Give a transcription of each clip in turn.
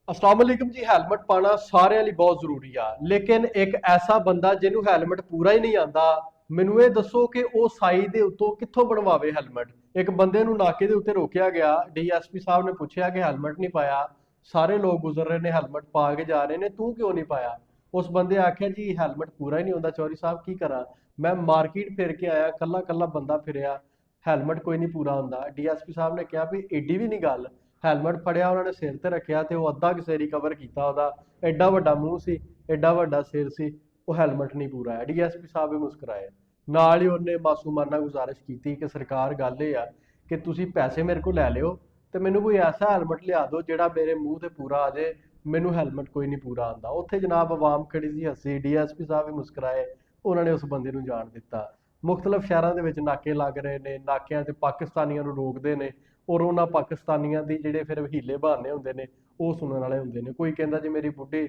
अस्सलाम वालेकुम जी। हेलमेट पाना सारे ਲਈ बहुत ਜ਼ਰੂਰੀ ਆ, ਲੇਕਿਨ ਇੱਕ ਐਸਾ ਬੰਦਾ ਜਿਹਨੂੰ ਹੈਲਮਟ ਪੂਰਾ ਹੀ ਨਹੀਂ ਆਂਦਾ, ਮੈਨੂੰ ਇਹ ਦੱਸੋ ਕਿ ਉਹ ਸਾਈ ਦੇ ਉੱਤੋਂ ਕਿੱਥੋਂ ਬਣਵਾਵੇ ਹੈਲਮਟ। ਇੱਕ ਬੰਦੇ ਨੂੰ ਨਾਕੇ ਦੇ ਉੱਤੇ ਰੋਕਿਆ ਗਿਆ, ਡੀਐਸਪੀ ਸਾਹਿਬ ਨੇ ਪੁੱਛਿਆ ਕਿ ਹੈਲਮਟ ਨਹੀਂ ਪਾਇਆ, ਸਾਰੇ ਲੋਕ ਗੁਜ਼ਰ ਰਹੇ ਨੇ ਹੈਲਮਟ ਪਾ ਕੇ ਜਾ ਰਹੇ ਨੇ, ਤੂੰ ਕਿਉਂ ਨਹੀਂ ਪਾਇਆ। ਉਸ ਬੰਦੇ ਆਖਿਆ ਜੀ ਹੈਲਮਟ ਪੂਰਾ ਹੀ ਨਹੀਂ ਹੁੰਦਾ ਚੌਧਰੀ ਸਾਹਿਬ, ਕੀ ਕਰਾਂ, ਮੈਂ ਮਾਰਕੀਟ ਫਿਰ ਕੇ ਆਇਆ, ਕੱਲਾ ਕੱਲਾ ਬੰਦਾ ਫਿਰਿਆ, ਹੈਲਮਟ ਕੋਈ ਨਹੀਂ ਪੂਰਾ ਹੁੰਦਾ। ਡੀਐਸਪੀ ਸਾਹਿਬ ਨੇ ਕਿਹਾ ਵੀ ਏਡੀ ਵੀ ਨਹੀਂ ਗੱਲ, ਹੈਲਮਟ ਫੜਿਆ ਉਹਨਾਂ ਨੇ ਸਿਰ ਤੇ ਰੱਖਿਆ ਤੇ ਉਹ ਅੱਧਾ ਕਿਸੇ ਰਿਕਵਰ ਕੀਤਾ, ਉਹਦਾ ਐਡਾ ਵੱਡਾ ਮੂੰਹ ਸੀ, ਐਡਾ ਵੱਡਾ ਸਿਰ ਸੀ, ਉਹ ਹੈਲਮਟ ਨਹੀਂ ਪੂਰਾ ਹੈ। ਡੀਐਸਪੀ ਸਾਹਿਬ ਵੀ ਮੁਸਕਰਾਏ, ਨਾਲ ਹੀ ਉਹਨੇ ਮਾਸੂਮਾਨਾ ਗੁਜ਼ਾਰਿਸ਼ ਕੀਤੀ ਕਿ ਸਰਕਾਰ ਗੱਲ ਇਹ ਆ ਕਿ ਤੁਸੀਂ ਪੈਸੇ ਮੇਰੇ ਕੋਲ ਲੈ ਲਿਓ ਤੇ ਮੈਨੂੰ ਕੋਈ ਐਸਾ ਹੈਲਮਟ ਲਿਆ ਦਿਓ ਜਿਹੜਾ ਮੇਰੇ ਮੂੰਹ ਤੇ ਪੂਰਾ ਆ ਜਾਏ, ਮੈਨੂੰ ਹੈਲਮਟ ਕੋਈ ਨਹੀਂ ਪੂਰਾ ਆਉਂਦਾ। ਉੱਥੇ ਜਨਾਬ ਆਵਾਮ ਖੜੀ ਸੀ, ਹੱਸੀ, ਡੀਐਸਪੀ ਸਾਹਿਬ ਵੀ ਮੁਸਕਰਾਏ, ਉਹਨਾਂ ਨੇ ਉਸ ਬੰਦੇ ਨੂੰ ਜਾਣ ਦਿੱਤਾ। ਮੁਖਤਲਿਫ ਸ਼ਹਿਰਾਂ ਦੇ ਵਿੱਚ ਨਾਕੇ ਲੱਗ ਰਹੇ ਨੇ, ਨਾਕਿਆਂ ਤੇ ਪਾਕਿਸਤਾਨੀਆਂ ਨੂੰ ਰੋਕਦੇ ਨੇ, ਔਰ ਉਹਨਾਂ ਪਾਕਿਸਤਾਨੀਆਂ ਦੀ ਜਿਹੜੇ ਫਿਰ ਹੀਲੇ ਬਹਾਨੇ ਹੁੰਦੇ ਨੇ ਉਹ ਸੁਣਨ ਵਾਲੇ ਹੁੰਦੇ ਨੇ। ਕੋਈ ਕਹਿੰਦਾ ਜੀ ਮੇਰੀ ਬੁੱਢੀ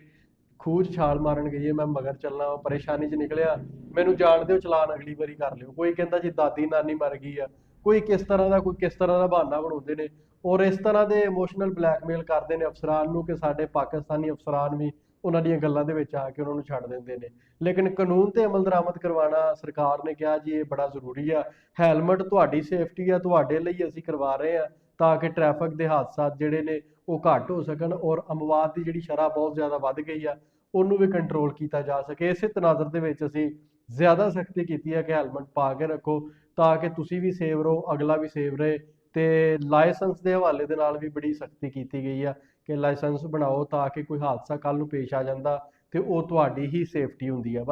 ਖੂਹ 'ਚ ਛਾਲ ਮਾਰਨ ਗਈ ਹੈ, ਮੈਂ ਮਗਰ ਚੱਲਣਾ, ਪਰੇਸ਼ਾਨੀ 'ਚ ਨਿਕਲਿਆ, ਮੈਨੂੰ ਜਾਣ ਦਿਓ, ਚਲਾਨ ਅਗਲੀ ਵਾਰੀ ਕਰ ਲਿਓ। ਕੋਈ ਕਹਿੰਦਾ ਜੀ ਦਾਦੀ ਨਾਨੀ ਮਰ ਗਈ ਆ, ਕੋਈ ਕਿਸ ਤਰ੍ਹਾਂ ਦਾ, ਕੋਈ ਕਿਸ ਤਰ੍ਹਾਂ ਦਾ ਬਹਾਨਾ ਬਣਾਉਂਦੇ ਨੇ, ਔਰ ਇਸ ਤਰ੍ਹਾਂ ਦੇ ਇਮੋਸ਼ਨਲ ਬਲੈਕਮੇਲ ਕਰਦੇ ਨੇ ਅਫਸਰਾਨ ਨੂੰ ਕਿ ਸਾਡੇ ਪਾਕਿਸਤਾਨੀ ਅਫਸਰਾਨ ਵੀ ਉਹਨਾਂ ਦੀਆਂ ਗੱਲਾਂ ਦੇ ਵਿੱਚ ਆ ਕੇ ਉਹਨਾਂ ਨੂੰ ਛੱਡ ਦਿੰਦੇ ਨੇ। ਲੇਕਿਨ ਕਾਨੂੰਨ ਤੇ ਅਮਲ ਦਰਾਮਦ ਕਰਵਾਉਣਾ ਸਰਕਾਰ ਨੇ ਕਿਹਾ ਜੀ ਇਹ ਬੜਾ ਜ਼ਰੂਰੀ ਆ। ਹੈਲਮਟ ਤੁਹਾਡੀ ਸੇਫਟੀ ਆ, ਤੁਹਾਡੇ ਲਈ ਅਸੀਂ ਕਰਵਾ ਰਹੇ ਆ ਤਾਂ ਕਿ ਟ੍ਰੈਫਿਕ ਦੇ ਹਾਦਸਾ ਜਿਹੜੇ ਨੇ ਉਹ ਘੱਟ ਹੋ ਸਕਣ, ਔਰ ਅਮਵਾਤ ਦੀ ਜਿਹੜੀ ਸ਼ਰ੍ਹਾ ਬਹੁਤ ਜ਼ਿਆਦਾ ਵੱਧ ਗਈ ਆ ਉਹਨੂੰ ਵੀ ਕੰਟਰੋਲ ਕੀਤਾ ਜਾ ਸਕੇ। ਇਸੇ ਤਨਾਜ਼ਰ ਦੇ ਵਿੱਚ ਅਸੀਂ ਜ਼ਿਆਦਾ ਸਖਤੀ ਕੀਤੀ ਹੈ ਕਿ ਹੈਲਮਟ ਪਾ ਕੇ ਰੱਖੋ ਤਾਂ ਕਿ ਤੁਸੀਂ ਵੀ ਸੇਵ ਰਹੋ, ਅਗਲਾ ਵੀ ਸੇਵ ਰਹੇ। ਤੇ ਲਾਇਸੈਂਸ ਦੇ ਹਵਾਲੇ ਦੇ ਨਾਲ ਵੀ ਬੜੀ ਸਖਤੀ ਕੀਤੀ ਗਈ ਆ ਕਿ ਲਾਇਸੈਂਸ ਬਣਾਓ ਤਾਂ ਕਿ ਕੋਈ ਹਾਦਸਾ ਕੱਲ ਨੂੰ ਪੇਸ਼ ਆ ਜਾਂਦਾ ਤੇ ਉਹ ਤੁਹਾਡੀ ਹੀ ਸੇਫਟੀ ਹੁੰਦੀ ਆ।